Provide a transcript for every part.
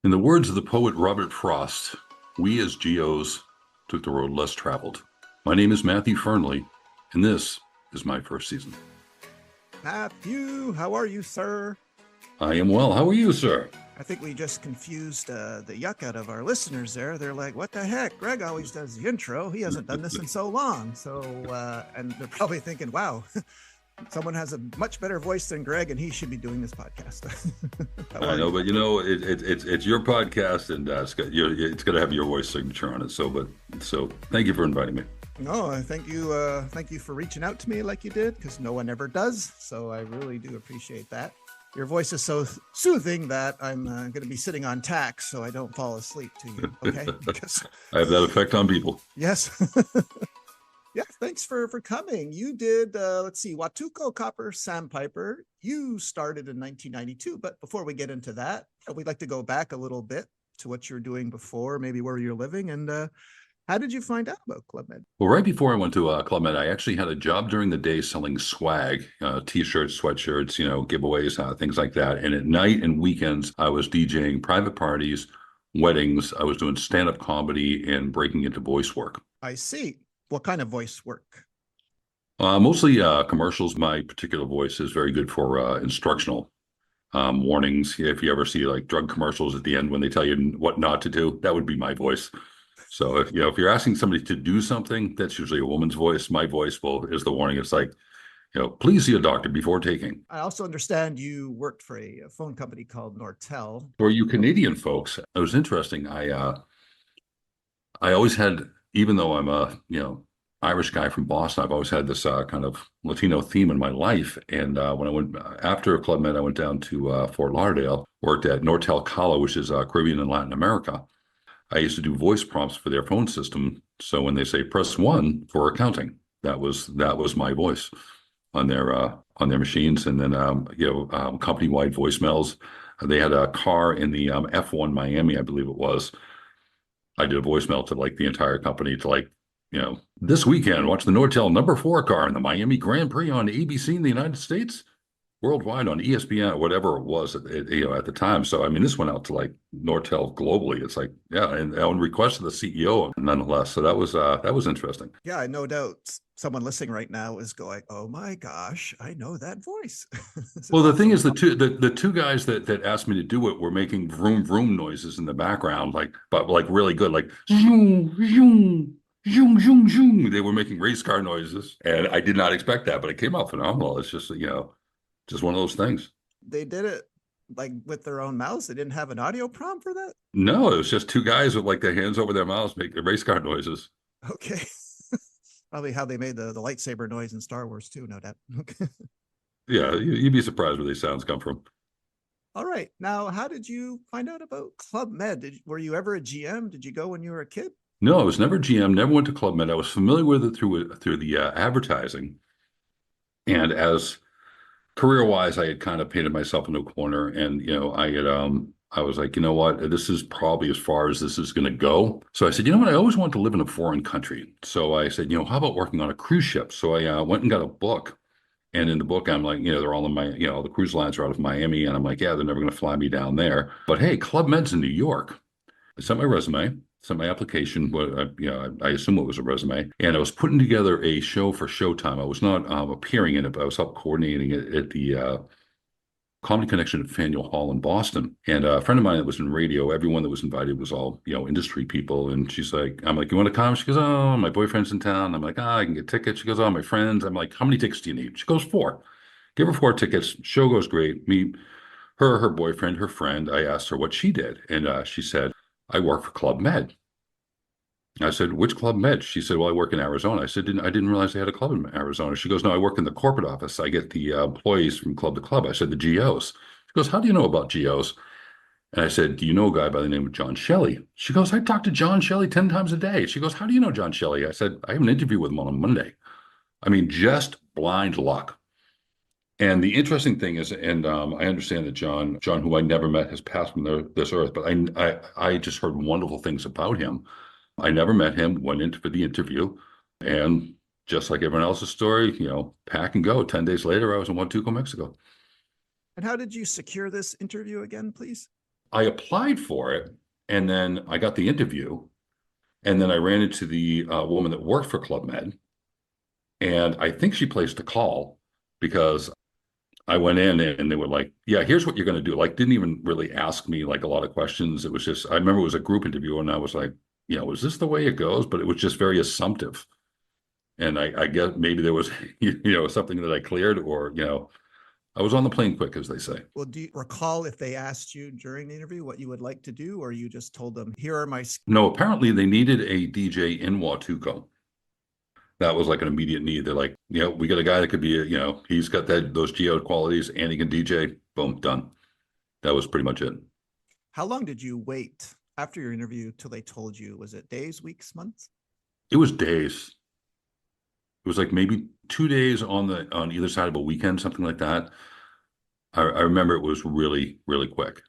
In the words of the poet Robert Frost, we as GOs took the road less traveled. My name is Matthew Fearnley, and this is my first season. Matthew, how are you, sir? I am well. How are you, sir? I think we just confused the yuck out of our listeners there. They're like, what the heck? Greg always does the intro. He hasn't done this in so long. And they're probably thinking, wow, someone has a much better voice than Greg, and he should be doing this podcast. I know, but it's your podcast, and it's going to have your voice signature on it. So thank you for inviting me. No, thank you for reaching out to me like you did, because no one ever does. So I really do appreciate that. Your voice is so soothing that I'm going to be sitting on tax so I don't fall asleep to you. Okay, because I have that effect on people. Yes. Yeah, thanks for coming. You did, let's see, Watuco Copper Sandpiper. You started in 1992, but before we get into that, we'd like to go back a little bit to what you were doing before, maybe where you're living, and how did you find out about Club Med? Well, right before I went to Club Med, I actually had a job during the day selling swag, T-shirts, sweatshirts, giveaways, things like that. And at night and weekends, I was DJing private parties, weddings. I was doing stand-up comedy and breaking into voice work. I see. What kind of voice work? Mostly commercials. My particular voice is very good for instructional warnings. If you ever see like drug commercials at the end when they tell you what not to do, that would be my voice. So if you're asking somebody to do something, that's usually a woman's voice. My voice is the warning. It's like, please see a doctor before taking. I also understand you worked for a phone company called Nortel. For you Canadian folks, it was interesting. I always had, even though I'm a Irish guy from Boston, I've always had this kind of Latino theme in my life. And when I went after Club Med, I went down to Fort Lauderdale, worked at Nortel Cala, which is Caribbean and Latin America. I used to do voice prompts for their phone system. So when they say press 1 for accounting, that was my voice on their machines. And then company-wide voicemails. They had a car in the F1 Miami, I believe it was. I did a voicemail to like the entire company to this weekend, watch the Nortel number 4 car in the Miami Grand Prix on ABC in the United States, worldwide on ESPN, whatever it was at the time. So, I mean, this went out to like Nortel globally. It's like, yeah, and on request of the CEO, nonetheless. So that was interesting. Yeah, no doubt someone listening right now is going, oh my gosh, I know that voice. Well, the thing is, the two guys that asked me to do it were making vroom vroom noises in the background, but really good, like zoom, zoom. Zoom, zoom, zoom. They were making race car noises, and I did not expect that, but it came out phenomenal. It's just, just one of those things. They did it like with their own mouths. They didn't have an audio prompt for that? No, it was just two guys with like their hands over their mouths making race car noises. Okay. Probably how they made the lightsaber noise in Star Wars too, no doubt. Okay. Yeah, you'd be surprised where these sounds come from. All right. Now, how did you find out about Club Med? Were you ever a GM? Did you go when you were a kid? No, I was never GM, never went to Club Med. I was familiar with it through the advertising. And as career-wise, I had kind of painted myself into a corner, and I was like, you know what, this is probably as far as this is going to go. So I said, you know what, I always wanted to live in a foreign country. So I said, how about working on a cruise ship? So I went and got a book, and in the book, I'm like, they're all in my, the cruise lines are out of Miami, and I'm like, yeah, they're never going to fly me down there. But hey, Club Med's in New York. I sent my resume. Sent my application, but I assume it was a resume, and I was putting together a show for Showtime. I was not appearing in it, but I was help coordinating it at the Comedy Connection at Faneuil Hall in Boston. And a friend of mine that was in radio, everyone that was invited was all industry people. And she's like, I'm like, you want to come? She goes, oh, my boyfriend's in town. I'm like, I can get tickets. She goes, oh, my friends. I'm like, how many tickets do you need? She goes, 4. Give her 4 tickets. Show goes great. Meet her boyfriend, her friend. I asked her what she did, and she said, I work for Club Med. I said, which Club Med? She said, well, I work in Arizona. I said, I didn't realize they had a club in Arizona. She goes, no, I work in the corporate office. I get the employees from club to club. I said, the GOs. She goes, how do you know about GOs? And I said, do you know a guy by the name of John Shelley? She goes, I talk to John Shelley 10 times a day. She goes, how do you know John Shelley? I said, I have an interview with him on a Monday. I mean, just blind luck. And the interesting thing is, and I understand that John, who I never met, has passed from this earth, but I just heard wonderful things about him. I never met him, went in for the interview, and just like everyone else's story, pack and go. 10 days later, I was in Huatuco, Mexico. And how did you secure this interview again, please? I applied for it, and then I got the interview, and then I ran into the woman that worked for Club Med, and I think she placed a call because I went in and they were like, "Yeah, here's what you're going to do." Like, didn't even really ask me like a lot of questions. It was just, I remember it was a group interview, and I was like, "Is this the way it goes?" But it was just very assumptive, and I guess maybe there was, something that I cleared, or I was on the plane quick, as they say. Well, do you recall if they asked you during the interview what you would like to do, or you just told them, here are my No, apparently they needed a DJ in Watuco. That was like an immediate need. They're like, we got a guy that could be, he's got those geo qualities and he can DJ. Boom, done. That was pretty much it. How long did you wait after your interview till they told you? Was it days, weeks, months? It was days. It was like maybe 2 days on either side of a weekend, something like that. I remember it was really, really quick.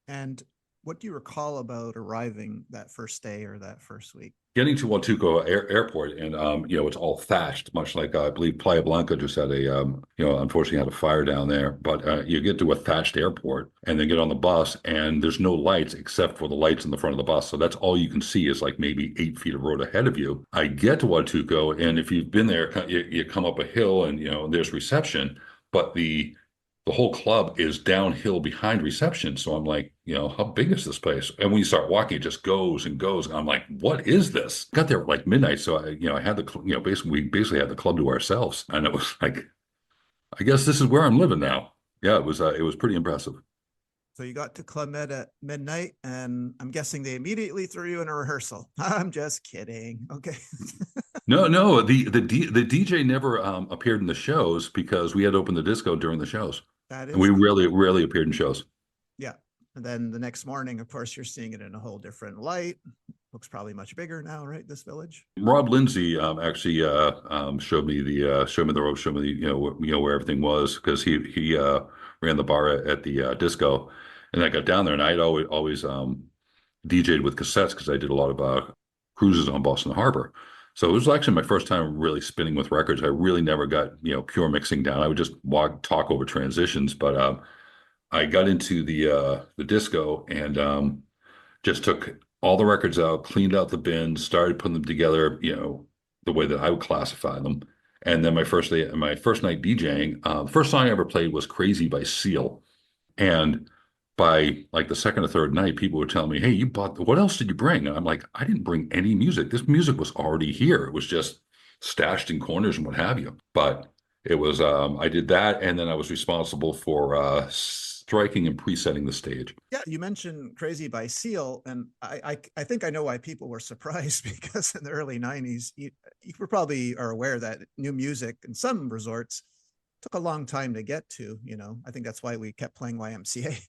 And what do you recall about arriving that first day or that first week? Getting to Watuco Airport, and it's all thatched, much like I believe Playa Blanca just had unfortunately had a fire down there. But you get to a thatched airport, and then get on the bus, and there's no lights except for the lights in the front of the bus. So that's all you can see is like maybe 8 feet of road ahead of you. I get to Watuco, and if you've been there, you come up a hill, and there's reception, but the whole club is downhill behind reception. So I'm like, how big is this place? And when you start walking, it just goes and goes. And I'm like, what is this? Got there at like midnight. So I had basically, we basically had the club to ourselves. And it was like, I guess this is where I'm living now. Yeah, it was pretty impressive. So you got to Club Med at midnight, and I'm guessing they immediately threw you in a rehearsal. I'm just kidding. Okay. No, no, the DJ never appeared in the shows because we had opened the disco during the shows. That And is we cool. rarely appeared in shows. Yeah. And then the next morning, of course, you're seeing it in a whole different light. Looks probably much bigger now, right? This village. Rob Lindsay actually showed me the road, showed me where everything was because he ran the bar at the disco, and I got down there and I'd always DJ'd with cassettes because I did a lot of cruises on Boston Harbor. So it was actually my first time really spinning with records. I really never got pure mixing down. I would just talk over transitions, but I got into the disco and just took all the records out, cleaned out the bins, started putting them together, the way that I would classify them. And then my first night DJing, the first song I ever played was "Crazy" by Seal. And by like the second or third night, people would tell me, "Hey, what else did you bring?" And I'm like, "I didn't bring any music. This music was already here. It was just stashed in corners and what have you." But it was, I did that. And then I was responsible for striking and presetting the stage. Yeah, you mentioned "Crazy" by Seal, and I think I know why people were surprised because in the early '90s, you probably are aware that new music in some resorts took a long time to get to. I think that's why we kept playing YMCA.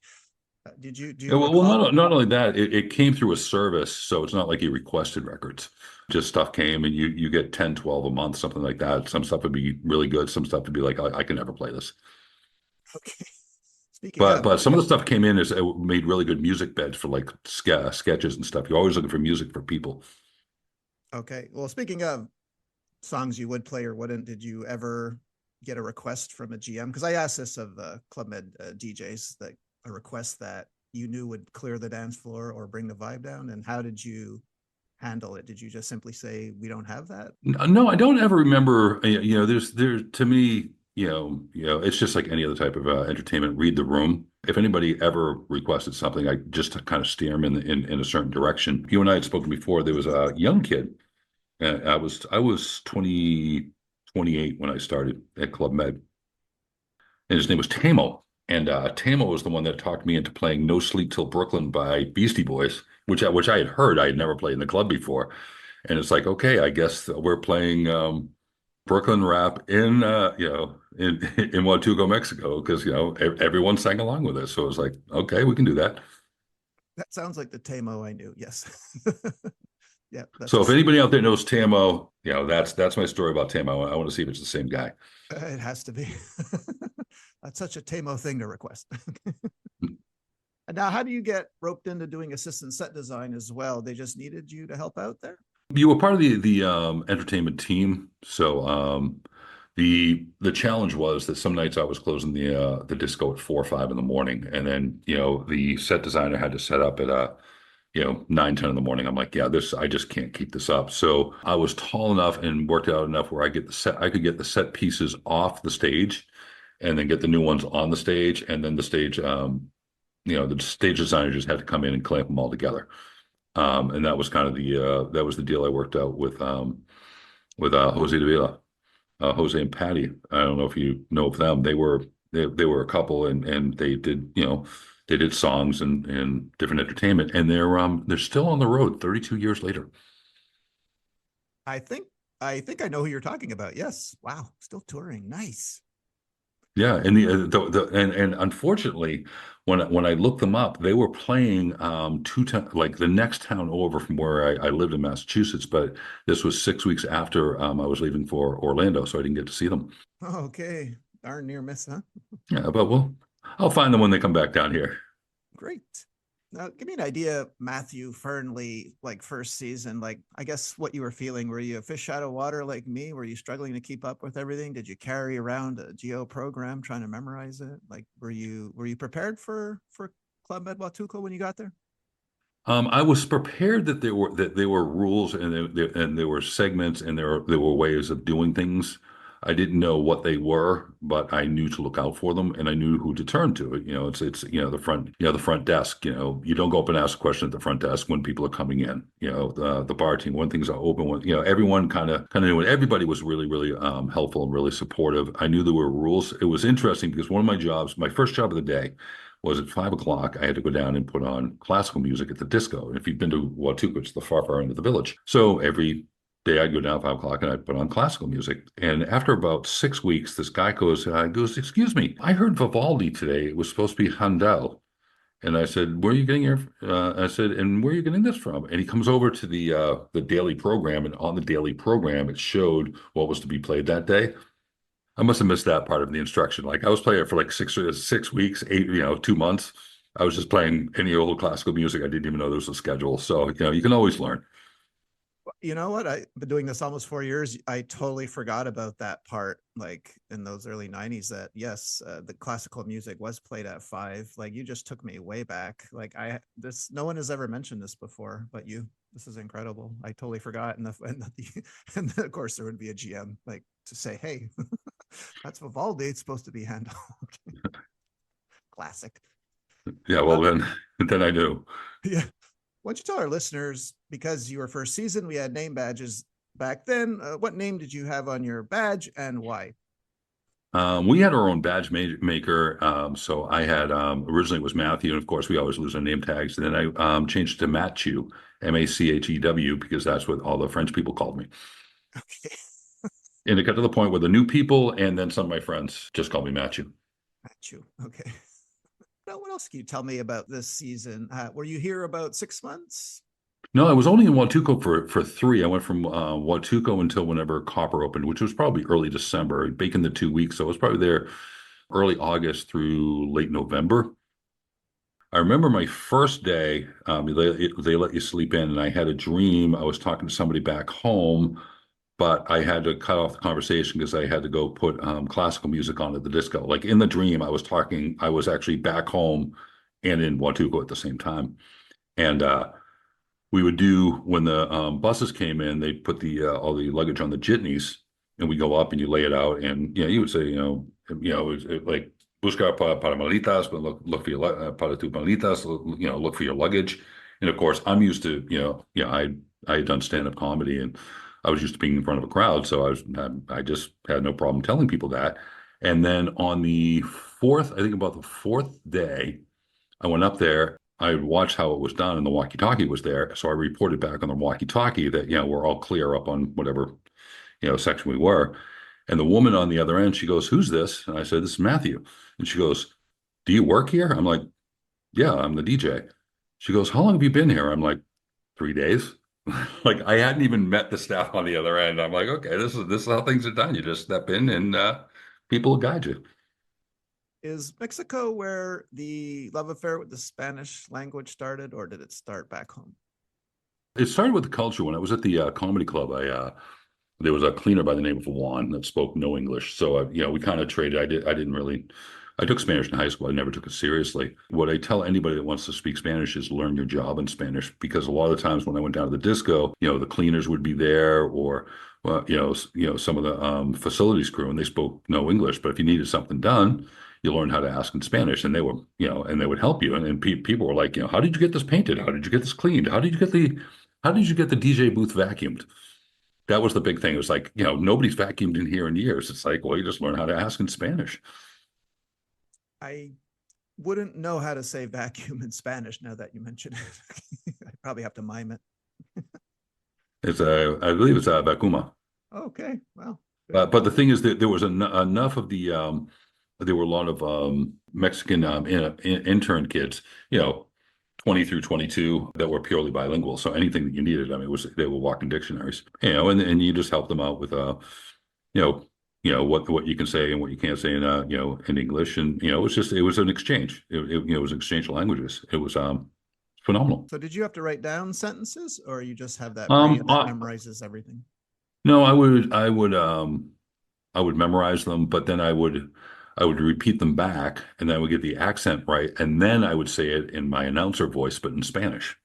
Did you do Yeah, you well, recall? not only that, it came through a service, so it's not like you requested records. Just stuff came and you get 10, 12 a month, something like that. Some stuff would be really good. Some stuff would be like, I can never play this. Okay. Speaking But of, but some of the stuff came in as it made really good music beds for like sketches and stuff. You're always looking for music for people. okay, well, speaking of songs you would play or wouldn't, did you ever get a request from a GM? Because I asked this of Club Med DJs, that a request that you knew would clear the dance floor or bring the vibe down, and how did you handle it? Did you just simply say, we don't have that? No, I don't ever remember. There's to me, it's just like any other type of entertainment. Read the room. If anybody ever requested something, I just kind of steer them in a certain direction. You and I had spoken before. There was a young kid. I was 28 when I started at Club Med, and his name was Tamo. And Tamo was the one that talked me into playing "No Sleep Till Brooklyn" by Beastie Boys, which I had heard. I had never played in the club before. And it's like, okay, I guess we're playing Brooklyn rap in Huatuco, Mexico, because everyone sang along with us. So it was like, okay, we can do that. That sounds like the Tamo I knew. Yes. Yeah, that's So if anybody out there knows Tamo, that's my story about Tamo. I want to see if it's the same guy. it has to be. That's such a Tamo thing to request. And now, how do you get roped into doing assistant set design as well? They just needed you to help out there? You were part of the entertainment team, so The challenge was that some nights I was closing the disco at 4 or 5 in the morning, and then the set designer had to set up at 9, 10 in the morning. I'm like, yeah, this I just can't keep this up. So I was tall enough and worked out enough where I could get the set pieces off the stage, and then get the new ones on the stage, and then the stage designer just had to come in and clamp them all together. And that was kind of that was the deal I worked out with Jose Davila. Jose and Patty. I don't know if you know of them. They were a couple, and they did songs and different entertainment, and they're still on the road 32 years later. I think I know who you're talking about. Yes. Wow. Still touring. Nice. Yeah, and and unfortunately, when I looked them up, they were playing like the next town over from where I lived in Massachusetts, but this was 6 weeks after I was leaving for Orlando, so I didn't get to see them. Okay. Darn near miss, huh? Yeah, but I'll find them when they come back down here. Great. Now, give me an idea, Matthew Fearnley, like first season, like I guess what you were feeling. Were you a fish out of water like me? Were you struggling to keep up with everything? Did you carry around a geo program trying to memorize it? Like, were you prepared for Club Med Watuco when you got there? I was prepared that there were rules, and there were segments, and there were ways of doing things. I didn't know what they were, but I knew to look out for them, and I knew who to turn to. It's the front desk. You don't go up and ask a question at the front desk when people are coming in. The bar team, when things are open, everyone kind of knew it. Everybody was really really helpful and really supportive. I knew there were rules. It was interesting because one of my jobs, my first job of the day, was at 5 o'clock. I had to go down and put on classical music at the disco. And if you've been to Watuco, it's the far end of the village. So every day I'd go down at 5 o'clock and I'd put on classical music. And after about 6 weeks, this guy goes, "Excuse me, I heard Vivaldi today. It was supposed to be Handel." And I said, "Where are you getting your?" I said, "And where are you getting this from?" And he comes over to the daily program, and on the daily program, it showed what was to be played that day. I must have missed that part of the instruction. Like I was playing it for like 6 weeks, 8, 2 months. I was just playing any old classical music. I didn't even know there was a schedule. So, you can always learn. You know what? I've been doing this almost 4 years. I totally forgot about that part, like in those early 90s, that yes, the classical music was played at 5. Like you just took me way back. Like no one has ever mentioned this before, but you. This is incredible. I totally forgot. And then of course there would be a GM like to say, hey, that's Vivaldi. It's supposed to be Handel. Classic. Yeah, well Uh, then I knew. yeah. Why don't you tell our listeners, because you were first season, we had name badges back then. What name did you have on your badge and why? We had our own badge maker. So I had originally it was Matthew, and of course we always lose our name tags. And then I changed it to Matthew, Machew, because that's what all the French people called me. Okay. And it got to the point where the new people and then some of my friends just called me Matthew. Matthew. Okay. Now, what else can you tell me about this season? Were you here about 6 months? No, I was only in Watuco for 3. I went from Watuco until whenever Copper opened, which was probably early December, baking the 2 weeks. So I was probably there early August through late November. I remember my first day, they let you sleep in, and I had a dream. I was talking to somebody back home, but I had to cut off the conversation because I had to go put classical music on at the disco. Like in the dream, I was actually back home and in Watuco at the same time. And we would do when the buses came in, they put all the luggage on the jitneys, and we go up and you lay it out, and you would say, like buscar para maletas, but look for your para tu maletas, look for your luggage. And of course, I'm used to I had done stand up comedy, and I was used to being in front of a crowd, so I just had no problem telling people that. And then on the fourth, I think about the fourth day, I went up there. I watched how it was done, and the walkie-talkie was there. So I reported back on the walkie-talkie that, we're all clear up on whatever, section we were. And the woman on the other end, she goes, "Who's this?" And I said, "This is Matthew." And she goes, "Do you work here?" I'm like, "Yeah, I'm the DJ." She goes, "How long have you been here?" I'm like, "3 days." Like I hadn't even met the staff on the other end. I'm like, "Okay, this is how things are done. You just step in, and people will guide you." Is Mexico where the love affair with the Spanish language started, or did it start back home? It started with the culture. When I was at the comedy club, There was a cleaner by the name of Juan that spoke no English. So, we kind of traded. I didn't really, I took Spanish in high school. I never took it seriously. What I tell anybody that wants to speak Spanish is learn your job in Spanish, because a lot of the times when I went down to the disco, the cleaners would be there, or, well, some of the facilities crew, and they spoke no English. But if you needed something done, you learn how to ask in Spanish, and and they would help you. And people were like, how did you get this painted? How did you get this cleaned? How did you get the DJ booth vacuumed? That was the big thing. It was like, nobody's vacuumed in here in years. It's like, well, you just learn how to ask in Spanish. I wouldn't know how to say vacuum in Spanish now that you mention it. I probably have to mime it. I believe it's a vacuma. Okay, well, good. But the thing is that there was enough of there were a lot of Mexican intern kids, 20 through 22, that were purely bilingual. So anything that you needed, I mean, they were walking dictionaries, and you just help them out with, you know, what you can say and what you can't say in, in English. And, it was an exchange. It was an exchange of languages. It was phenomenal. So did you have to write down sentences, or you just have that brain Um, that I, memorizes everything? no, I would memorize them, but then I would repeat them back, and then I would get the accent right, and then I would say it in my announcer voice, but in Spanish.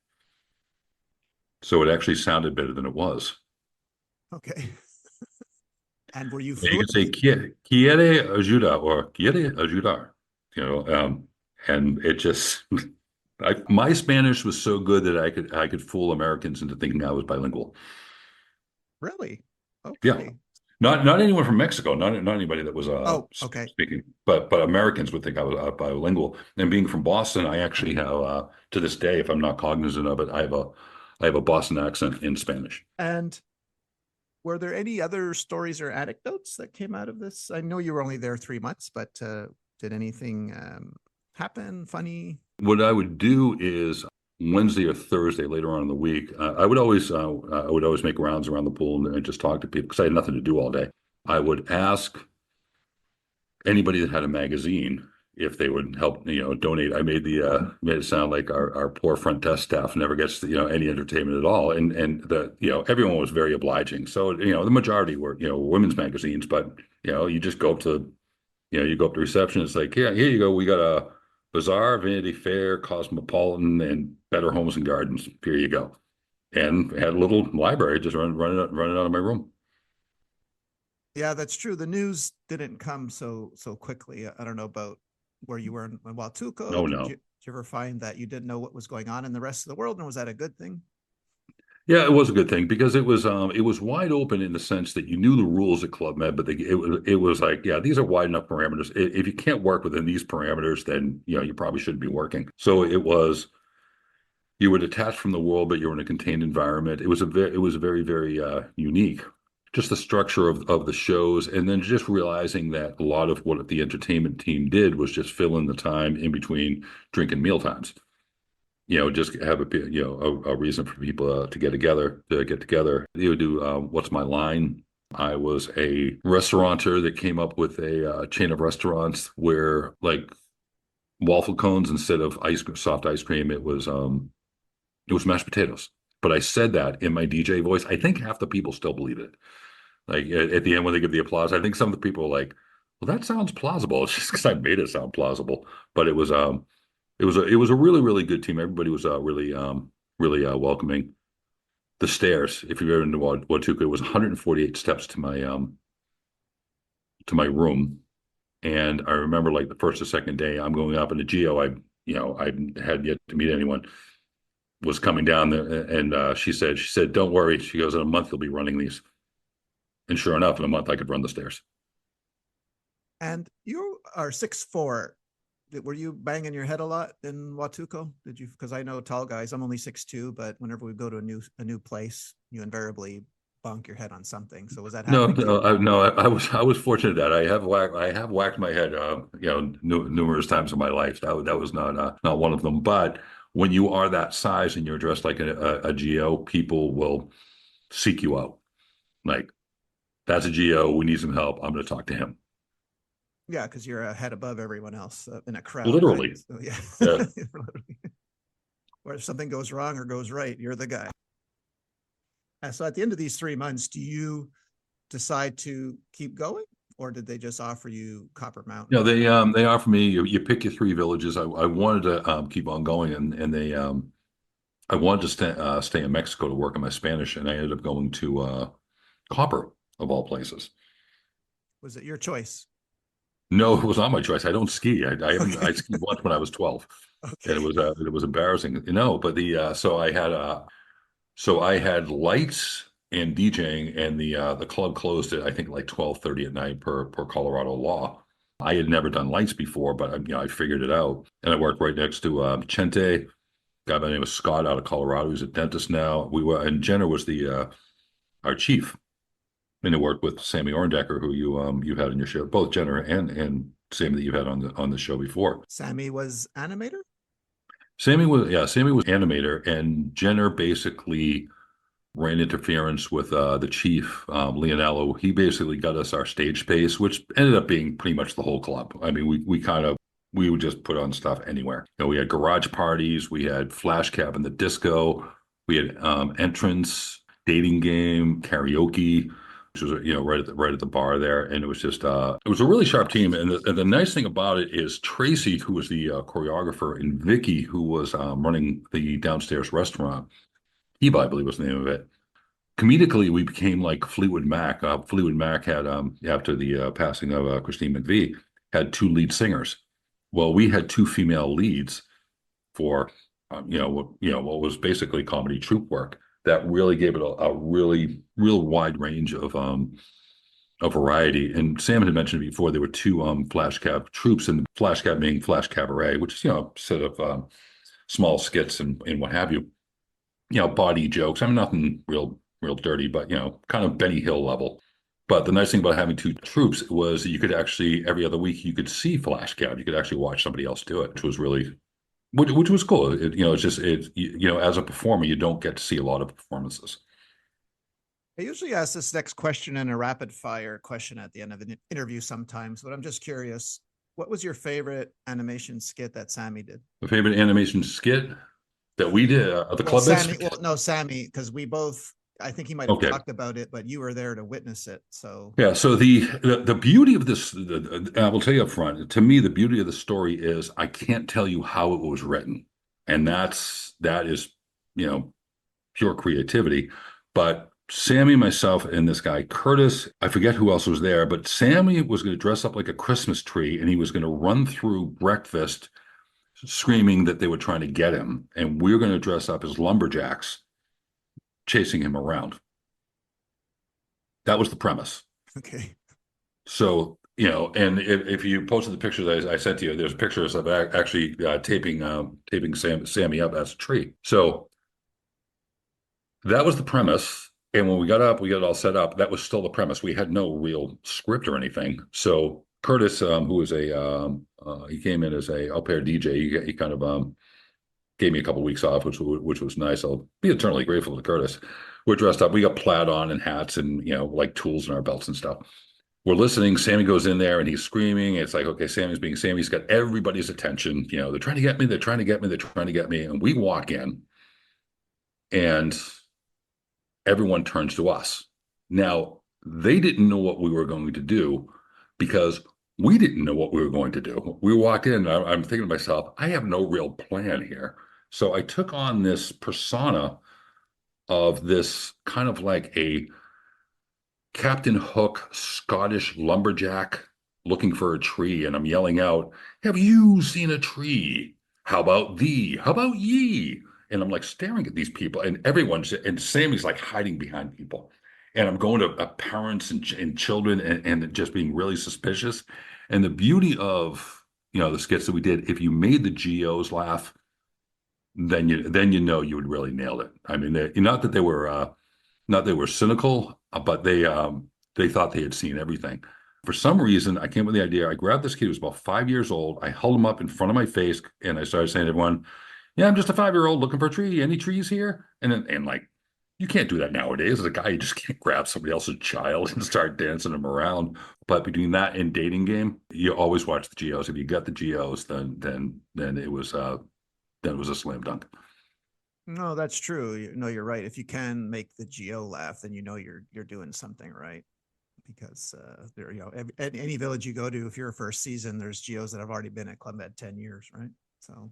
So it actually sounded better than it was. Okay. And were you And you fluent? could say quiere ayuda or quiere ayudar, you know, and it just my Spanish was so good that I could fool Americans into thinking I was bilingual. Really? Yeah. Okay. Not anyone from Mexico, not anybody that was Oh, okay. speaking, but Americans would think I was bilingual. And being from Boston, I actually have to this day, if I'm not cognizant of it, I have a Boston accent in Spanish. And were there any other stories or anecdotes that came out of this? I know you were only there 3 months, but did anything happen funny? What I would do is Wednesday or Thursday later on in the week, I would always make rounds around the pool and just talk to people because I had nothing to do all day. I would ask anybody that had a magazine if they would help, donate. I made it sound like our poor front desk staff never gets, any entertainment at all. And everyone was very obliging. So, the majority were, women's magazines, but, you just go up to, you go up to reception. It's like, yeah, here you go. We got a Bazaar, Vanity Fair, Cosmopolitan, and Better Homes and Gardens. Here you go. And had a little library just running out of my room. Yeah, that's true. The news didn't come so quickly. I don't know about where you were in Huatuco. No, Did you, no. did you ever find that you didn't know what was going on in the rest of the world, and was that a good thing? Yeah, it was a good thing because it was wide open in the sense that you knew the rules at Club Med, but it was like, yeah, these are wide enough parameters. If you can't work within these parameters, then you probably shouldn't be working. So it was you were detached from the world, but you were in a contained environment. It was very, very unique. Just the structure of the shows, and then just realizing that a lot of what the entertainment team did was just fill in the time in between drink and meal times. Just have a reason for people to get together. They would do what's my line. I was a restaurateur that came up with a chain of restaurants where, like, waffle cones, instead of soft ice cream, it was mashed potatoes. But I said that in my DJ voice. I think half the people still believe it. Like at the end when they give the applause, I think some of the people are like, "Well, that sounds plausible." It's just because I made it sound plausible. But it was a really, really good team. Everybody was really welcoming. The stairs, if you've ever been to Huatuca, it was 148 steps to my room. And I remember, like, the first or second day I'm going up, and the Geo, I had yet to meet anyone, was coming down there, and she said, "Don't worry." She goes, "In a month you'll be running these." And sure enough, in a month I could run the stairs. And you are 6'4". Were you banging your head a lot in Huatuco? Did you? Because I know tall guys. I'm only 6'2", but whenever we go to a new place, you invariably bonk your head on something. So was that No, happening to you? no, I was fortunate that I have whacked my head, numerous times in my life. That was not one of them. But when you are that size and you're dressed like a GO, people will seek you out. Like, that's a GO. We need some help. I'm going to talk to him. Yeah, because you're a head above everyone else in a crowd, right? Literally. So yeah, Yeah. or if something goes wrong or goes right, you're the guy. So at the end of these 3 months, do you decide to keep going, or did they just offer you Copper You know, Mountain? they offer me you pick your three villages. I wanted to keep on going, and they I wanted to stay in Mexico to work on my Spanish, and I ended up going to Copper of all places. Was it your choice? No, it was not my choice. I don't ski. I Okay. skied once when I was 12, and Okay. it was embarrassing, you know. But the so I had lights and DJing, and the club closed at I think like 12:30 at night per Colorado law. I had never done lights before, but you know I figured it out, and I worked right next to Chente, guy by the name of Scott out of Colorado. He's a dentist now. We were, and Jenner was the our chief, and I worked with Sammy Orndecker, who you had in your show, both Jenner and Sammy that you had on the show before. Sammy was animator? Sammy was animator, and Jenner basically ran interference with the chief, Leonello. He basically got us our stage space, which ended up being pretty much the whole club. I mean, we would just put on stuff anywhere. You know, we had garage parties, we had flash cab in the disco, we had entrance, dating game, karaoke, which was you know right at the bar there, and it was just it was a really sharp team. And the nice thing about it is Tracy, who was the choreographer, and Vicky, who was running the downstairs restaurant. Eva, I believe was the name of it. Comedically, we became like Fleetwood Mac. Fleetwood Mac had, after the passing of Christine McVie, had two lead singers. Well, we had two female leads for, what was basically comedy troupe work. That really gave it a really, real wide range of variety. And Sam had mentioned before there were two flash cab troops, and flash cab being flash cabaret, which is sort of small skits and what have you. You know, body jokes. I mean, nothing real dirty, but kind of Benny Hill level. But the nice thing about having two troops was you could actually every other week you could see Flash Cab. You could actually watch somebody else do it, which was really which was cool. It's just as a performer you don't get to see a lot of performances. I usually ask this next question in a rapid fire question at the end of an interview sometimes, but I'm just curious. What was your favorite animation skit that Sammy did? The favorite animation skit that we did the Well, club bits. Sammy, well, no, Sammy, because we both, I think he might have Okay. talked about it, but you were there to witness it. So, Yeah, so the beauty of this, I will tell you up front, to me, the beauty of the story is I can't tell you how it was written. And that is, you know, pure creativity. But Sammy, myself, and this guy, Curtis, I forget who else was there, but Sammy was going to dress up like a Christmas tree and he was going to run through breakfast screaming that they were trying to get him. And we were going to dress up as lumberjacks chasing him around. That was the premise. okay. So, and if you posted the pictures I sent to you, there's pictures of actually taping Sammy up as a tree. So that was the premise. And when we got up, we got it all set up. That was still the premise. We had no real script or anything. So Curtis, who was he came in as a au pair DJ. He kind of gave me a couple of weeks off, which was nice. I'll be eternally grateful to Curtis. We're dressed up. We got plaid on and hats and like tools in our belts and stuff. We're listening. Sammy goes in there and he's screaming. It's like, okay, Sammy's being Sammy. He's got everybody's attention. They're trying to get me. They're trying to get me. They're trying to get me. And we walk in and everyone turns to us. Now, they didn't know what we were going to do because we didn't know what we were going to do. We walked in. I'm thinking to myself, I have no real plan here. So I took on this persona of this kind of like a Captain Hook, Scottish lumberjack looking for a tree, and I'm yelling out, "Have you seen a tree? How about thee? How about ye?" And I'm like staring at these people, and and Sammy's like hiding behind people. And I'm going to parents and children and just being really suspicious. And the beauty of, the skits that we did, if you made the GOs laugh, then you would really nailed it. I mean, not that they were not they were cynical, but they thought they had seen everything. For some reason, I came up with the idea. I grabbed this kid who was about 5 years old. I held him up in front of my face, and I started saying to everyone, "Yeah, I'm just a 5-year-old looking for a tree. Any trees here?" And like, you can't do that nowadays. As a guy, you just can't grab somebody else's child and start dancing them around. But between that and dating game, you always watch the GOs. If you got the GOs, then it was a slam dunk. No, that's true. No, you're right. If you can make the Geo laugh, then you're doing something right. because there, any village you go to, if you're a first season, there's geos that have already been at Club Med 10 years, right? So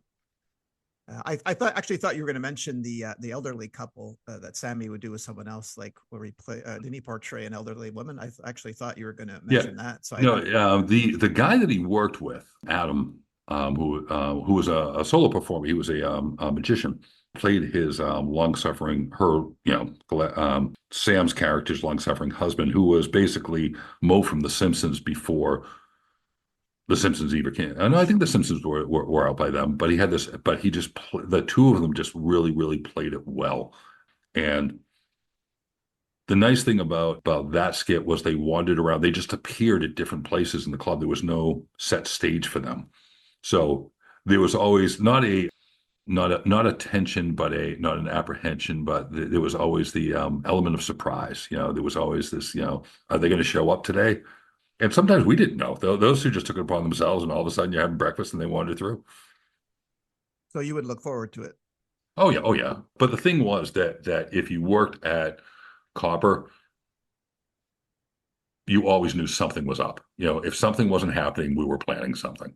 I thought you were going to mention the elderly couple that Sammy would do with someone else, like where he play. Didn't he portray an elderly woman? Actually thought you were going to Yeah. mention that. So No, the guy that he worked with, Adam, who was a solo performer, he was a magician, played his long-suffering, Sam's character's long-suffering husband, who was basically Mo from The Simpsons before The Simpsons even came. And I think The Simpsons were out by them, but he had this, but he just the two of them just really, really played it well. And the nice thing about that skit was they wandered around. They just appeared at different places in the club. There was no set stage for them. So there was always not a tension, but a not an apprehension, but there was always the element of surprise. There was always this, are they going to show up today? And sometimes we didn't know. Those who just took it upon themselves, and all of a sudden you're having breakfast and they wandered through. so you would look forward to it. Oh yeah, oh yeah. But the thing was that if you worked at Copper, you always knew something was up. If something wasn't happening, we were planning something.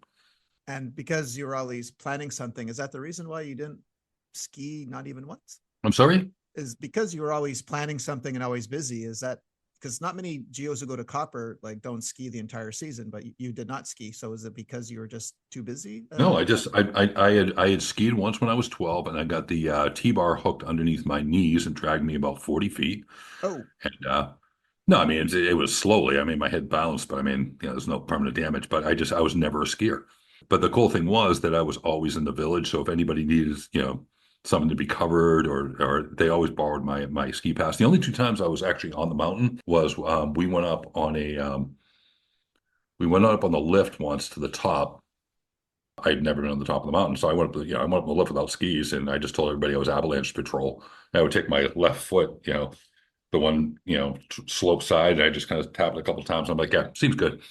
And because you were always planning something, is that the reason why you didn't ski not even once? I'm sorry? Is because you were always planning something and always busy? Is that because not many geos who go to Copper like don't ski the entire season, but you did not ski? So is it because you were just too busy? No, I had skied once when I was 12, and I got the T-bar hooked underneath my knees and dragged me about 40 feet. Oh, And no, I mean it was slowly. I mean my head bounced, but I mean there's no permanent damage. But I was never a skier. But the cool thing was that I was always in the village, so if anybody needed something to be covered, or they always borrowed my ski pass. The only two times I was actually on the mountain was we went up on the lift once to the top. I'd never been on the top of the mountain, so I went up the lift without skis, and I just told everybody I was avalanche patrol. I would take my left foot, the one, slope side, and I just kind of tap it a couple of times. I'm like, yeah, seems good.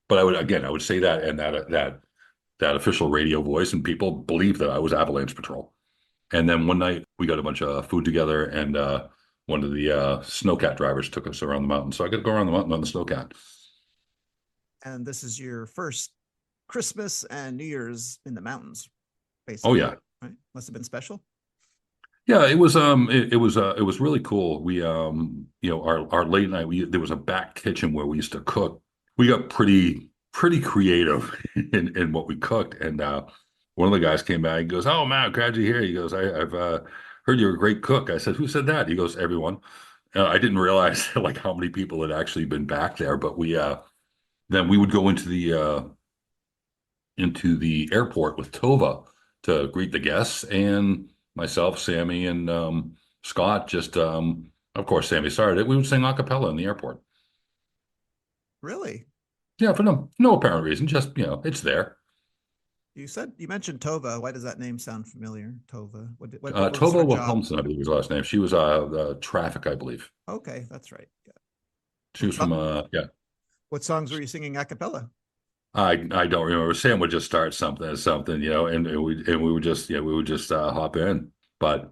But I would say that, and that official radio voice, and people believed that I was avalanche patrol. And then one night we got a bunch of food together, and one of the snowcat drivers took us around the mountain, so I got to go around the mountain on the snowcat. and this is your first Christmas and New Year's in the mountains, Oh basically, yeah, right? Must have been special. yeah. It was really cool. We our late night, there was a back kitchen where we used to cook. We got pretty creative in what we cooked, and one of the guys came back and goes, "Oh man, glad you're here." He goes, I've heard you're a great cook. I said, "Who said that?" He goes, "Everyone." I didn't realize like how many people had actually been back there, but we then we would go into the airport with Tova to greet the guests, and myself, Sammy, and Scott just of course Sammy started it. We would sing a cappella in the airport. Really? Yeah, for no apparent reason, just it's there. You mentioned Tova. Why does that name sound familiar? Tova. What was her Tova job? Wilhelmsen, I believe was her last name. She was traffic, I believe. Okay, that's right. Yeah. She What was from so- yeah. what songs were you singing a cappella? I don't remember. Sam would just start something, and we would just hop in. But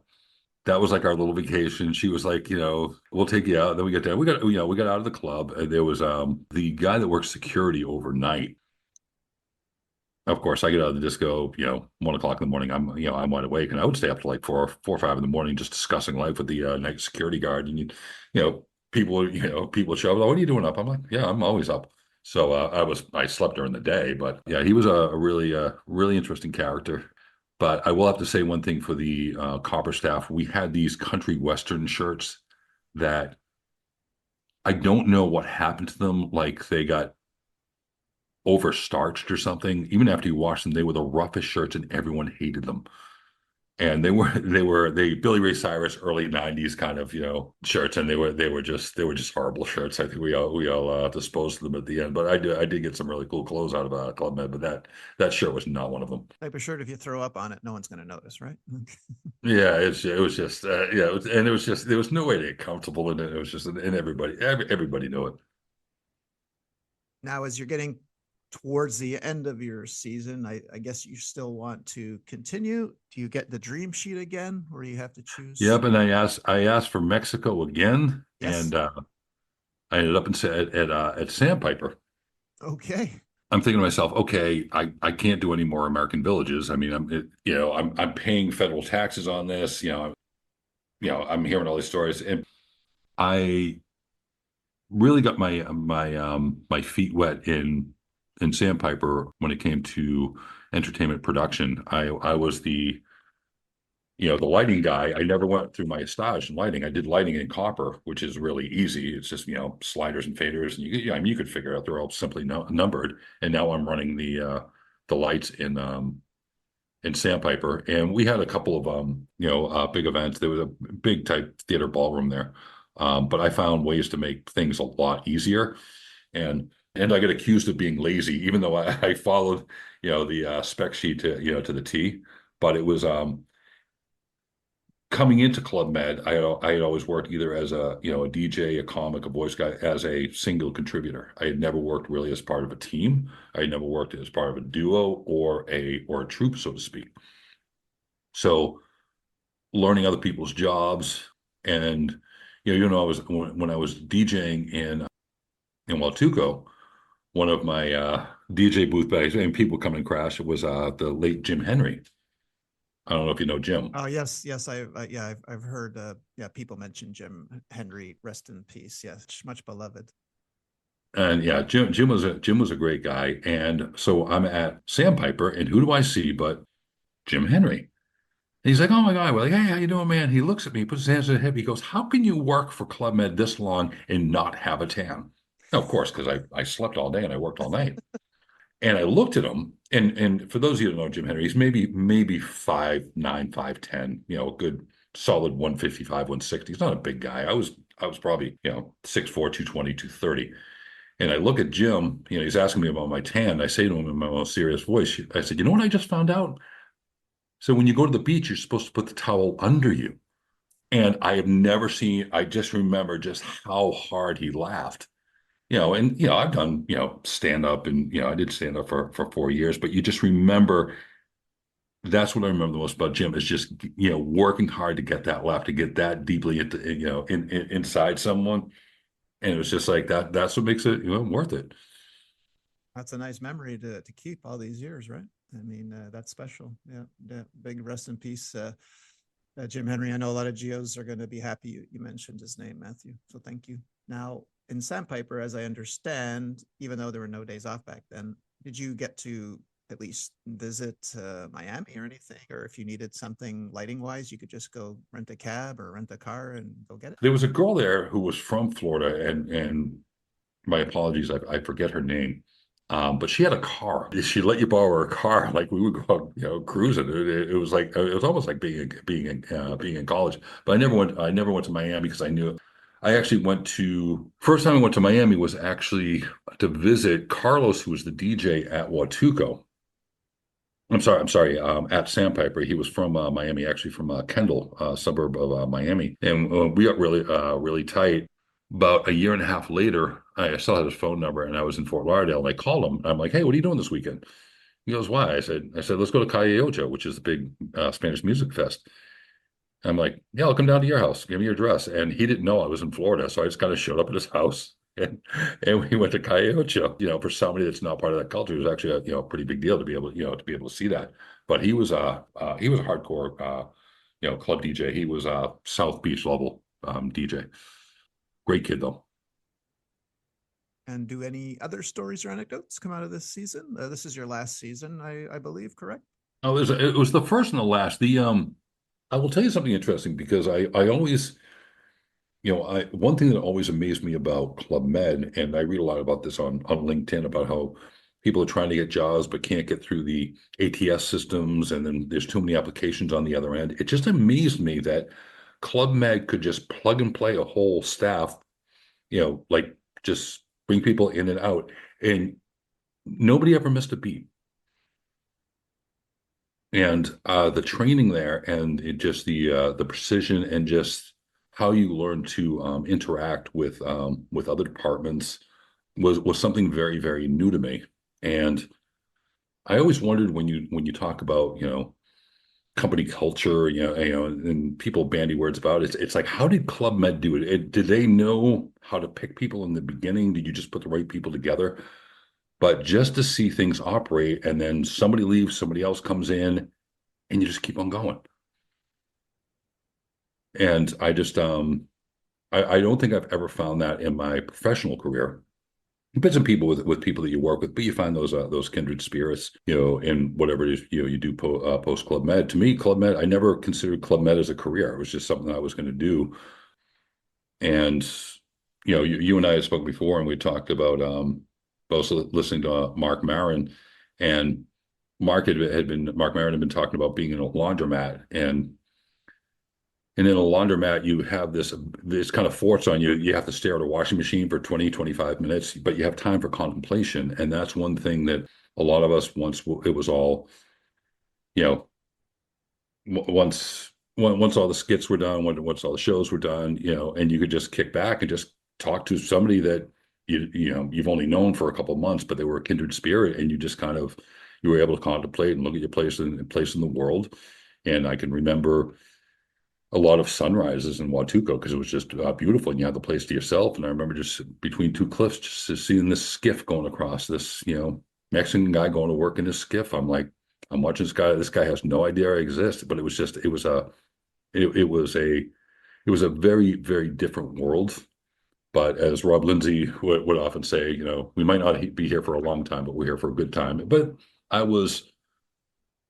that was like our little vacation. She was like, we'll take you out. Then we get there. We got out of the club, and there was the guy that works security overnight. Of course, I get out of the disco, 1 o'clock in the morning. I'm wide awake, and I would stay up to like 4 or 5 in the morning, just discussing life with the night security guard. And people show up. "Oh, what are you doing up?" I'm like, "Yeah, I'm always up." So I slept during the day, but yeah, he was a really really interesting character. But I will have to say one thing for the Copper staff: we had these country western shirts that I don't know what happened to them. Like they got overstarched or something. Even after you washed them, they were the roughest shirts, and everyone hated them. And they Billy Ray Cyrus early '90s kind of shirts, and they were just horrible shirts. I think we all disposed of them at the end. But I did get some really cool clothes out of Club Med, but that shirt was not one of them. Type of shirt, if you throw up on it, no one's going to notice, right? Yeah, it was just yeah, and it was just there was no way to get comfortable in it. It was just and everybody knew it. Now, as you're getting towards the end of your season, I guess you still want to continue. Do you get the dream sheet again, or you have to choose? Yep, and I asked for Mexico again, Yes. and I ended up at Sandpiper. Okay. I'm thinking to myself, okay, I can't do any more American Villages. I mean, I'm paying federal taxes on this. I'm hearing all these stories, and I really got my feet wet in Sandpiper when it came to entertainment production. I was the lighting guy. I never went through my stage in lighting. I did lighting in copper, which is really easy. It's just, sliders and faders, and I mean, you could figure out they're all simply no, numbered. And now I'm running the lights in Sandpiper, and we had a couple of big events. There was a big type theater ballroom there, but I found ways to make things a lot easier, and I get accused of being lazy, even though I followed the spec sheet to the T. But it was coming into Club Med, I had always worked either as a DJ, a comic, a voice guy, as a single contributor. I had never worked really as part of a team. I had never worked as part of a duo or a troupe, so to speak. So learning other people's jobs, and I was when I was DJing in Watuco, one of my DJ booth bags and people come and crash. It was the late Jim Henry. I don't know if you know Jim. Oh yes, yes. Yeah, I've heard. Yeah, people mention Jim Henry. Rest in peace. Yes, much beloved. And yeah, Jim was a great guy. And so I'm at Sandpiper, and who do I see but Jim Henry? And he's like, "Oh my God." We're like, "Hey, how you doing, man?" He looks at me, puts his hands on his hip. He goes, "How can you work for Club Med this long and not have a tan?" Now, of course, because I slept all day and I worked all night. And I looked at him, and for those of you who know Jim Henry, he's maybe 5'9", 5'10", a good solid 155, 160. He's not a big guy. I was probably 6'4", 220, 230. And I look at Jim, he's asking me about my tan. I say to him in my most serious voice, I said, "You know what I just found out? So when you go to the beach, you're supposed to put the towel under you." And I just remember just how hard he laughed. And I've done, stand up, and I did stand up for 4 years, but you just remember that's what I remember the most about Jim is just, working hard to get that laugh, to get that deeply into, inside someone. And it was just like that's what makes it, worth it. That's a nice memory to keep all these years, right? I mean, that's special. Yeah, yeah. Big rest in peace, Jim Henry. I know a lot of geos are going to be happy you mentioned his name, Matthew. So thank you. Now, in Sandpiper, as I understand, even though there were no days off back then, did you get to at least visit Miami or anything? Or if you needed something lighting wise, you could just go rent a cab or rent a car and go get it? There was a girl there who was from Florida, and my apologies, I forget her name. But she had a car. She let you borrow her car. Like we would go out, cruising. It was like it was almost like being in college. But I never went to Miami because I knew it. I actually went to first time I went to Miami was actually to visit Carlos, who was the DJ at Watuco. I'm sorry, at Sandpiper. He was from Miami, actually from Kendall, suburb of Miami, and we got really tight. About a year and a half later, I still had his phone number, and I was in Fort Lauderdale, and I called him. I'm like, "Hey, what are you doing this weekend?" He goes, "Why?" I said, "Let's go to Calle Ocho, which is the big Spanish music fest." I'm like, "Yeah, I'll come down to your house. Give me your address." And he didn't know I was in Florida, so I just kind of showed up at his house, and we went to Calle Ocho. For somebody that's not part of that culture, it was actually a pretty big deal to be able to see that. But he was a hardcore club DJ. He was a South Beach level DJ. Great kid though. And do any other stories or anecdotes come out of this season? This is your last season, I believe, correct? Oh, it was the first and the last. I will tell you something interesting because I always, one thing that always amazed me about Club Med, and I read a lot about this on LinkedIn about how people are trying to get jobs but can't get through the ATS systems, and then there's too many applications on the other end. It just amazed me that Club Med could just plug and play a whole staff, like just bring people in and out, and nobody ever missed a beat. And the training there, and the precision, and just how you learn to interact with other departments was something very, very new to me. And I always wondered when you talk about company culture, and people bandy words about it. It's like, how did Club Med do it? Did they know how to pick people in the beginning? Did you just put the right people together? But just to see things operate and then somebody leaves, somebody else comes in, and you just keep on going. And I don't think I've ever found that in my professional career. Depends on people with people that you work with, but you find those kindred spirits, in whatever it is you do post Club Med. To me, Club Med, I never considered Club Med as a career. It was just something I was going to do. And you and I had spoken before, and we talked about both listening to Mark Maron, and Mark Maron had been talking about being in a laundromat, and in a laundromat, you have this kind of force on you. You have to stare at a washing machine for 20, 25 minutes, but you have time for contemplation. And that's one thing that a lot of us, once it was all, you know, once all the skits were done, once all the shows were done, and you could just kick back and just talk to somebody that you've only known for a couple of months, but they were a kindred spirit, and you were able to contemplate and look at your place in the world. And I can remember a lot of sunrises in Watuco because it was just beautiful, and you had the place to yourself. And I remember just between two cliffs, just seeing this skiff going across, this Mexican guy going to work in his skiff. I'm like, I'm watching this guy. This guy has no idea I exist, but it was a very, very different world. But as Rob Lindsay would often say, we might not be here for a long time, but we're here for a good time. But I was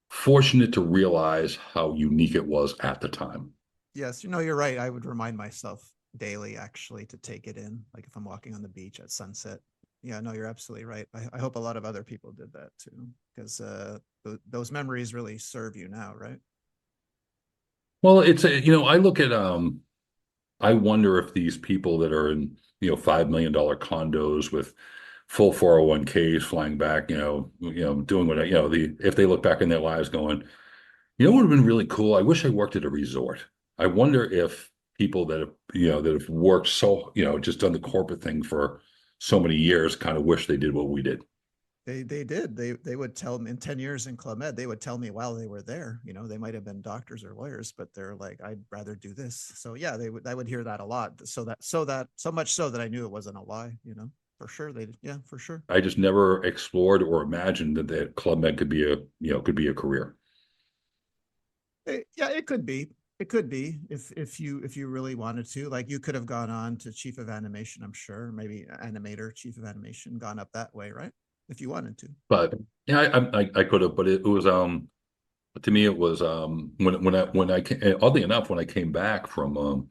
fortunate to realize how unique it was at the time. Yes, you're right. I would remind myself daily actually to take it in, like if I'm walking on the beach at sunset. Yeah, no, you're absolutely right. I hope a lot of other people did that too, because those memories really serve you now, right? Well, I look at I wonder if these people that are in, $5 million condos with full 401ks flying back, doing what, if they look back in their lives going, what would have been really cool? I wish I worked at a resort. I wonder if people that have worked just done the corporate thing for so many years kind of wish they did what we did. They did. They would tell me in 10 years in Club Med, they would tell me while they were there, they might have been doctors or lawyers, but they're like, I'd rather do this. So yeah, I would hear that a lot. So much so that I knew it wasn't a lie, for sure. Yeah, for sure. I just never explored or imagined that Club Med could be a career. Yeah, it could be. It could be if you really wanted to. Like you could have gone on to chief of animation, I'm sure, maybe animator, chief of animation, gone up that way, right? If you wanted to. But yeah, I could have, but it was to me it was when I came, oddly enough, when I came back from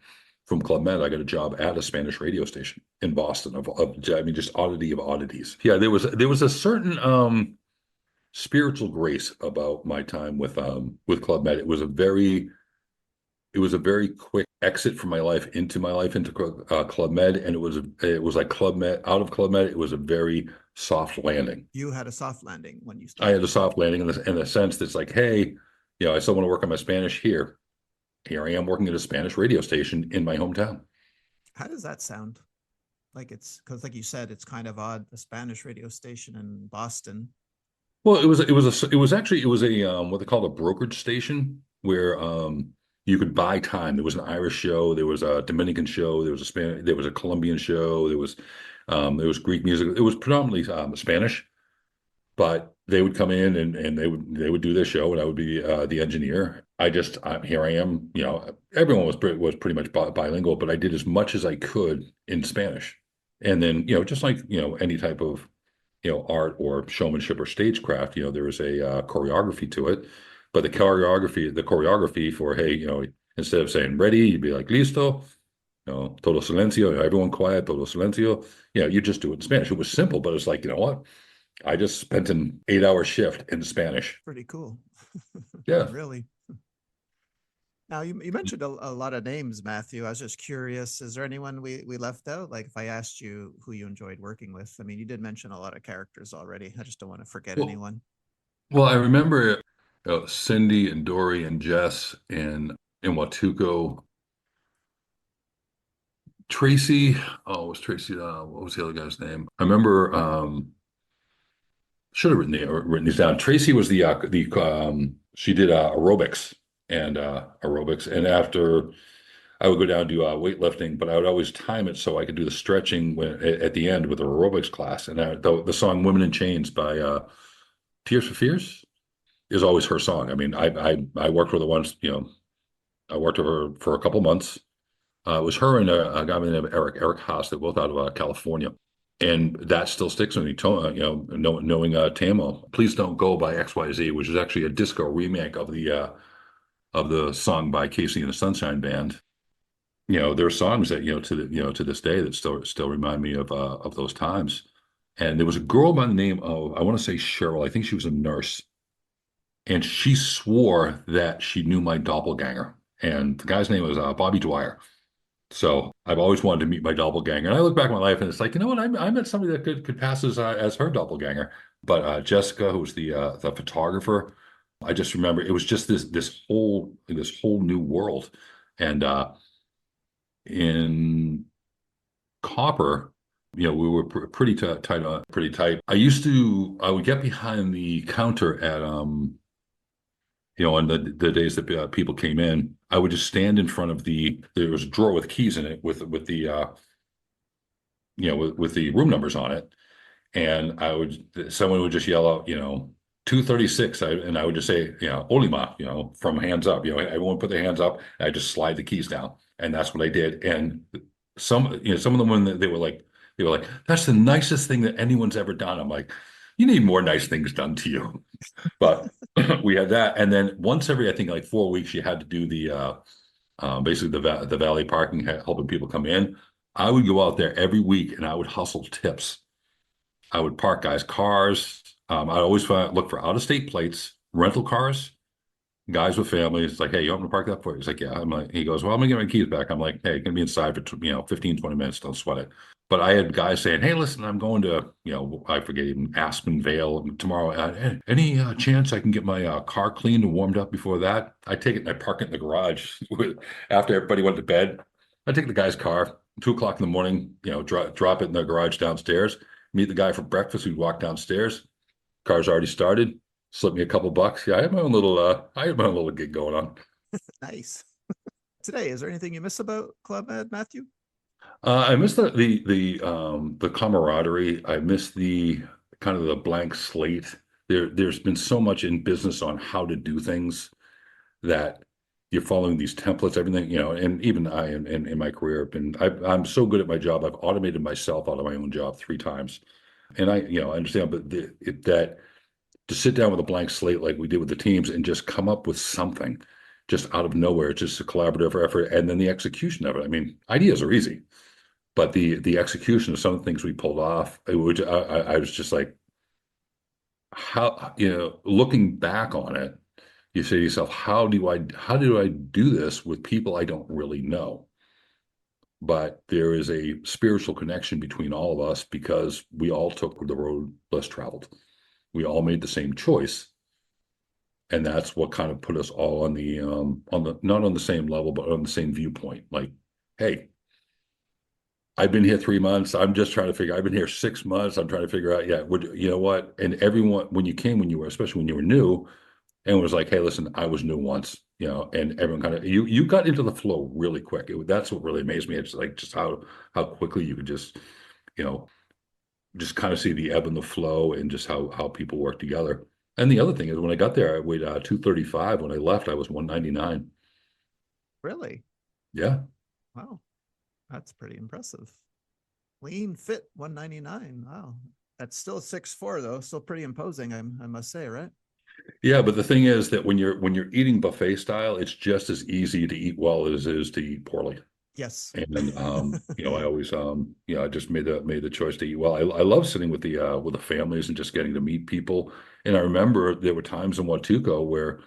Club Med, I got a job at a Spanish radio station in Boston. I mean, just oddity of oddities. Yeah, there was a certain spiritual grace about my time with Club Med. It was a very quick exit from my life into Club Med, and it was like Club Med out of Club Med. It was a very soft landing. You had a soft landing when you I had started. a soft landing in the sense that's like, hey, I still want to work on my Spanish here. Here I am working at a Spanish radio station in my hometown. How does that sound? Like it's because, like you said, it's kind of odd. A Spanish radio station in Boston. Well, it was a what they call a brokerage station where you could buy time. There was an Irish show, there was a Dominican show, there was a Colombian show, there was Greek music. It was predominantly Spanish, but they would come in and they would do their show, and I would be the engineer. Here I am. Everyone was pretty much bilingual, but I did as much as I could in Spanish, and then just like any type of art or showmanship or stagecraft, there is a choreography to it. But the choreography for, hey, instead of saying ready, you'd be like listo, todo silencio, everyone quiet, todo silencio. You just do it in Spanish. It was simple, but it's like, you know what? I just spent an 8-hour shift in Spanish. Pretty cool. Yeah. Really. Now you mentioned a lot of names, Matthew. I was just curious, is there anyone we left out? Like if I asked you who you enjoyed working with, I mean, you did mention a lot of characters already. I just don't want to forget Well, anyone. well, I remember Cindy and Dory and Jess and in Watuco. Tracy, oh, it was Tracy. What was the other guy's name? I remember. Should have written these down. Tracy was the she did aerobics and aerobics. And after I would go down and do weightlifting, but I would always time it so I could do the stretching at the end with the aerobics class. And the song "Women in Chains" by Tears for Fears is always her song. I mean, I worked with her once, I worked with her for a couple months. It was her and a guy by the name of Eric Haas. They're both out of California. And that still sticks with me, knowing Tamo. Please Don't Go by XYZ, which is actually a disco remake of the song by Casey and the Sunshine Band. There are songs that, to this day that still remind me of those times. And there was a girl by the name of, I want to say Cheryl. I think she was a nurse, and she swore that she knew my doppelganger. And the guy's name was Bobby Dwyer. So I've always wanted to meet my doppelganger. And I look back at my life and it's like, you know what? I met somebody that could pass as her doppelganger. But Jessica, who was the photographer, I just remember it was just this whole new world. And in Copper, we were pretty tight. I would get behind the counter at on the days that people came in, I would just stand in front of there was a drawer with keys in it with the with the room numbers on it, and someone would just yell out, 236, and I would just say, Olima, from hands up, everyone put their hands up, and I just slide the keys down, and that's what I did. And some of them, when they were like, that's the nicest thing that anyone's ever done. I'm like, you need more nice things done to you. But we had that, and then once every, I think, like 4 weeks, you had to do basically the valet parking, helping people come in. I would go out there every week, and I would hustle tips. I would park guys' cars. I always look for out-of-state plates, rental cars, guys with families. It's like, hey, you want me to park that for you? He's like, yeah. He goes, well, I'm gonna get my keys back. I'm like, hey, gonna be inside for 15, 20 minutes. Don't sweat it. But I had guys saying, hey, listen, I'm going to, I forget, even Aspen Vale tomorrow. Any chance I can get my car cleaned and warmed up before that? I take it and I park it in the garage after everybody went to bed. I take the guy's car, 2 o'clock in the morning, drop it in the garage downstairs, meet the guy for breakfast who'd walk downstairs. Car's already started. Slip me a couple bucks. Yeah, I had my own little gig going on. Nice. Today, is there anything you miss about Club Med, Matthew? I miss the camaraderie. I miss the kind of the blank slate. There's been so much in business on how to do things that you're following these templates, everything, and even in my career I'm so good at my job. I've automated myself out of my own job 3 times. And I understand, but that to sit down with a blank slate like we did with the teams and just come up with something just out of nowhere. It's just a collaborative effort, and then the execution of it. I mean, ideas are easy, but the execution of some of the things we pulled off, I was just like, how, looking back on it, you say to yourself, how do I do this with people I don't really know? But there is a spiritual connection between all of us because we all took the road less traveled. We all made the same choice, and that's what kind of put us all on the not on the same level, but on the same viewpoint. Like, hey, I've been here 3 months. I'm just trying to figure. I've been here 6 months. I'm trying to figure out. Yeah, you know what? And everyone, when you were, especially when you were new, and was like, hey, listen, I was new once, and everyone kind of you got into the flow really quick. That's what really amazed me. It's like just how quickly you could you know, just kind of see the ebb and the flow and just how people work together. And the other thing is, when I got there, I weighed 235. When I left, I was 199. Really? Yeah. Wow. That's pretty impressive. Lean, fit, 199. Wow. That's still 6'4", though. Still pretty imposing, I must say, right? Yeah, but the thing is that when you're eating buffet style, it's just as easy to eat well as it is to eat poorly. Yes. And I always I just made the choice to eat well. I love sitting with the families and just getting to meet people. And I remember there were times in Watuco where,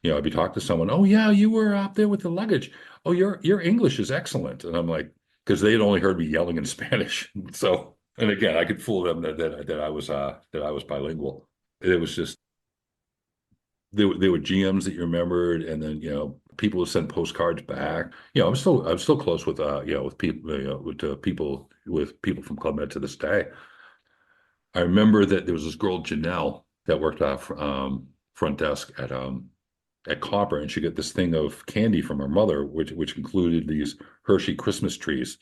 I'd be talking to someone, oh yeah, you were up there with the luggage. Oh, your English is excellent. And I'm like, because they had only heard me yelling in Spanish. So, and again, I could fool them that I was bilingual. It was just there were GMs that you remembered, and then people would send postcards back. I'm still close with with people with people from Club Med to this day. I remember that there was this girl Janelle that worked off front desk at at Copper, and she got this thing of candy from her mother, which included these Hershey Christmas trees,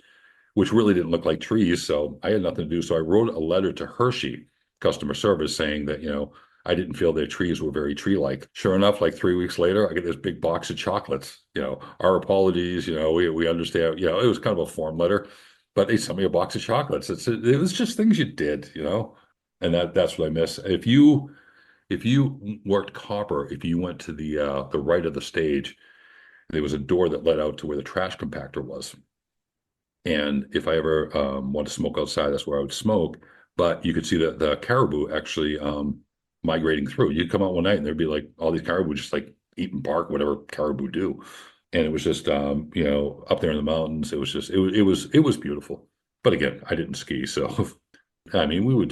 which really didn't look like trees. So I had nothing to do. So I wrote a letter to Hershey customer service saying that, I didn't feel their trees were very tree-like. Sure enough, like 3 weeks later, I get this big box of chocolates. Our apologies. We understand. It was kind of a form letter, but they sent me a box of chocolates. It was just things you did, and that's what I miss. If you worked Copper, if you went to the right of the stage, there was a door that led out to where the trash compactor was. And if I ever want to smoke outside, that's where I would smoke. But you could see the caribou actually migrating through. You'd come out one night and there'd be like all these caribou just like eating bark, whatever caribou do. And it was just up there in the mountains. It was just it was beautiful. But again, I didn't ski, so I mean, we would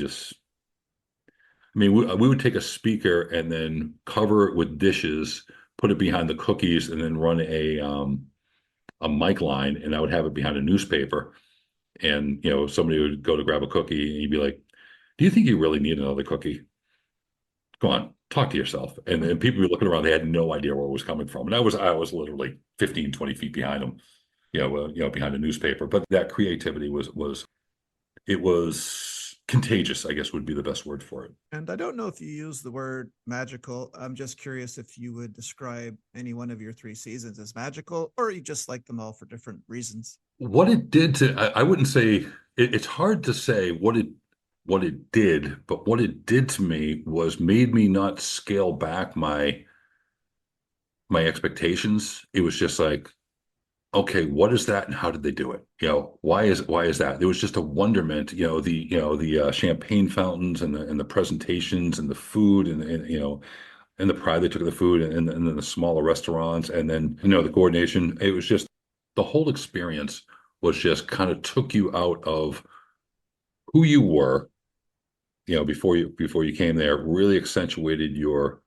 take a speaker and then cover it with dishes, put it behind the cookies, and then run a mic line, and I would have it behind a newspaper. And somebody would go to grab a cookie, and you'd be like, "Do you think you really need another cookie? Go on, talk to yourself." And people were looking around; they had no idea where it was coming from. And I was literally 15, 20 feet behind them, behind a newspaper. But that creativity was contagious, I guess would be the best word for it. And I don't know if you use the word magical. I'm just curious if you would describe any one of your three seasons as magical, or you just like them all for different reasons. What it did to, I wouldn't say it's hard to say what it did, but what it did to me was made me not scale back my expectations. It was just like, okay, what is that and how did they do it? Why is that? There was just a wonderment, the champagne fountains and the presentations and the food and the pride they took of the food and then the smaller restaurants and then the coordination. It was just the whole experience was just kind of took you out of who you were, before you came there, really accentuated your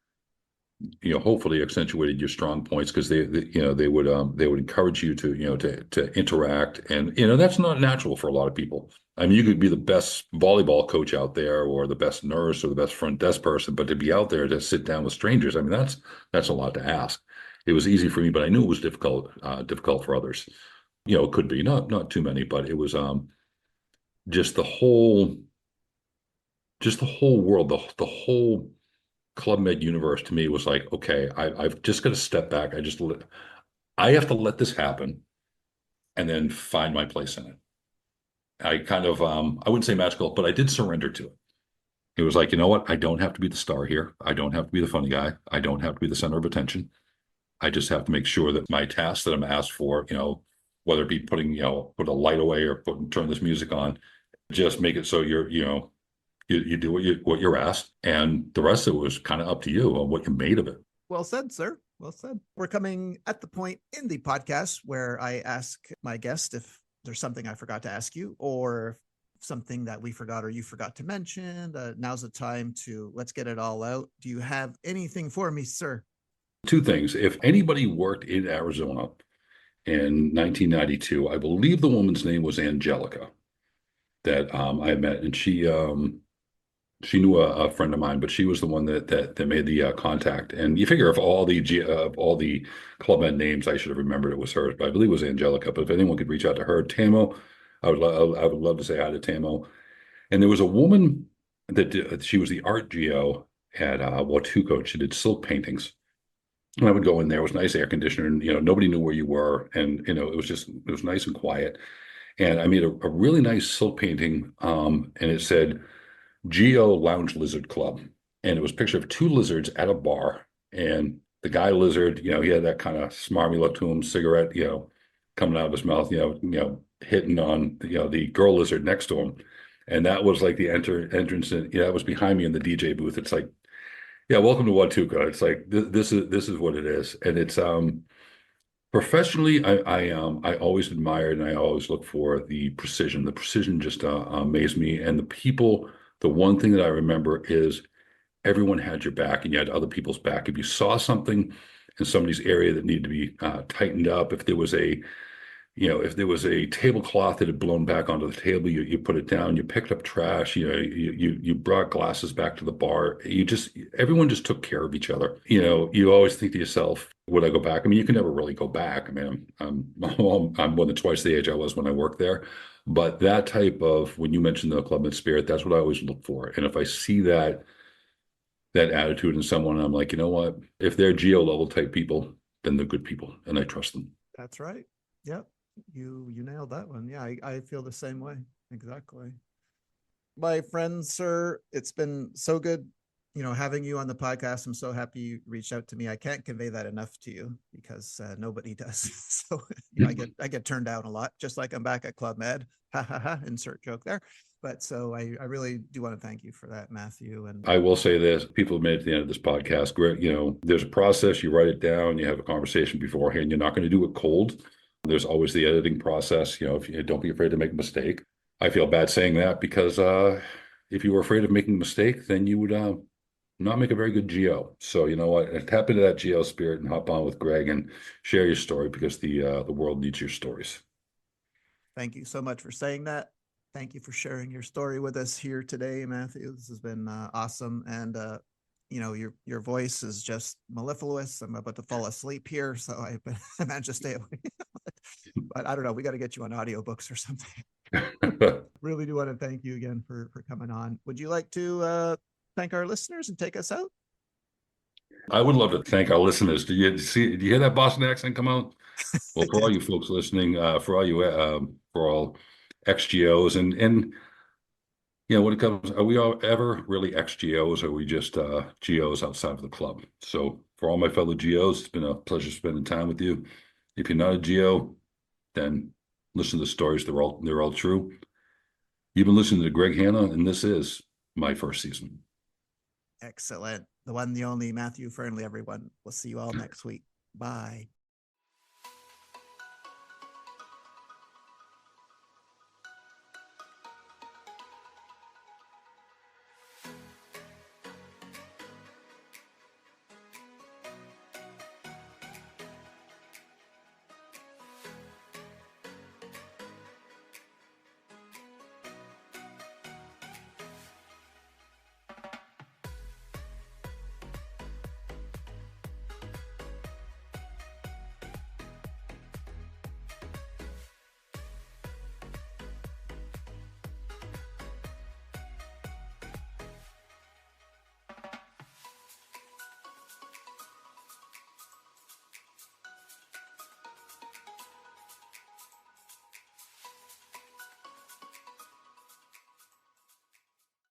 hopefully accentuated your strong points because they would encourage you to interact, and that's not natural for a lot of people. I mean, you could be the best volleyball coach out there or the best nurse or the best front desk person, but to be out there to sit down with strangers, I mean, that's a lot to ask. It was easy for me, but I knew it was difficult for others. It could be not too many, but it was just the whole just the whole world, the whole Club Med universe to me was like, okay, I've just got to step back. I have to let this happen and then find my place in it. I kind of, I wouldn't say magical, but I did surrender to it. It was like, you know what? I don't have to be the star here. I don't have to be the funny guy. I don't have to be the center of attention. I just have to make sure that my task that I'm asked for, whether it be put a light away or turn this music on, just make it so you do what you're asked, and the rest of it was kind of up to you on what you made of it. Well said, sir. Well said. We're coming at the point in the podcast where I ask my guest if there's something I forgot to ask you or something that we forgot or you forgot to mention. Now's the time to let's get it all out. Do you have anything for me, sir? Two things. If anybody worked in Arizona in 1992, I believe the woman's name was Angelica that I met, and she knew a friend of mine, but she was the one that made the contact. And you figure of all the Club Med names, I should have remembered it was hers, but I believe it was Angelica. But if anyone could reach out to her, Tamo, I would love to say hi to Tamo. And there was a woman she was the art geo at Watuco. She did silk paintings. And I would go in there. It was nice air conditioner, and nobody knew where you were, and it was nice and quiet. And I made a really nice silk painting, and it said Geo Lounge Lizard Club. And it was a picture of two lizards at a bar. And the guy lizard, he had that kind of smarmy look to him, cigarette, coming out of his mouth, hitting on, the girl lizard next to him. And that was like the entrance. And that was behind me in the DJ booth. It's like, yeah, welcome to Watuka. It's like, this is what it is. And it's, professionally, I always admired and I always look for the precision. The precision just amazed me. And the people, the one thing that I remember is everyone had your back and you had other people's back. If you saw something in somebody's area that needed to be tightened up, if there was if there was a tablecloth that had blown back onto the table, you put it down, you picked up trash, you brought glasses back to the bar. Everyone just took care of each other. You always think to yourself, would I go back? I mean, you can never really go back. I mean, I'm more than twice the age I was when I worked there. But that type of, when you mentioned the clubman spirit, that's what I always look for. And if I see that attitude in someone, I'm like, you know what? If they're geo level type people, then they're good people, and I trust them. That's right. Yep. You nailed that one. Yeah, I feel the same way. Exactly. My friend, sir, it's been so good, having you on the podcast. I'm so happy you reached out to me. I can't convey that enough to you because nobody does. So I get turned down a lot, just like I'm back at Club Med. Ha ha ha. Insert joke there. But so I really do want to thank you for that, Matthew. And I will say this, people have made it to the end of this podcast. There's a process, you write it down, you have a conversation beforehand. You're not going to do it cold. There's always the editing process. If you don't be afraid to make a mistake. I feel bad saying that because if you were afraid of making a mistake, then you would not make a very good geo. So you know what? Tap into that geo spirit and hop on with Greg and share your story because the world needs your stories. thank you so much for saying that. Thank you for sharing your story with us here today, Matthew. This has been awesome. And your voice is just mellifluous. I'm about to fall asleep here, so I managed to stay away. But I don't know. We got to get you on audiobooks or something. Really do want to thank you again for coming on. Would you like to thank our listeners and take us out? I would love to thank our listeners. Do you hear that Boston accent come out? I Well, for all did. you folks listening, for all XGOs and when it comes, are we all ever really XGOs or are we just GOs outside of the club? So for all my fellow GOs, it's been a pleasure spending time with you. If you're not a GO, then listen to the stories. They're all true. You've been listening to Greg Hanna, and this is my first season. Excellent. The one, the only Matthew Fearnley, everyone. We'll see you all next week. Bye.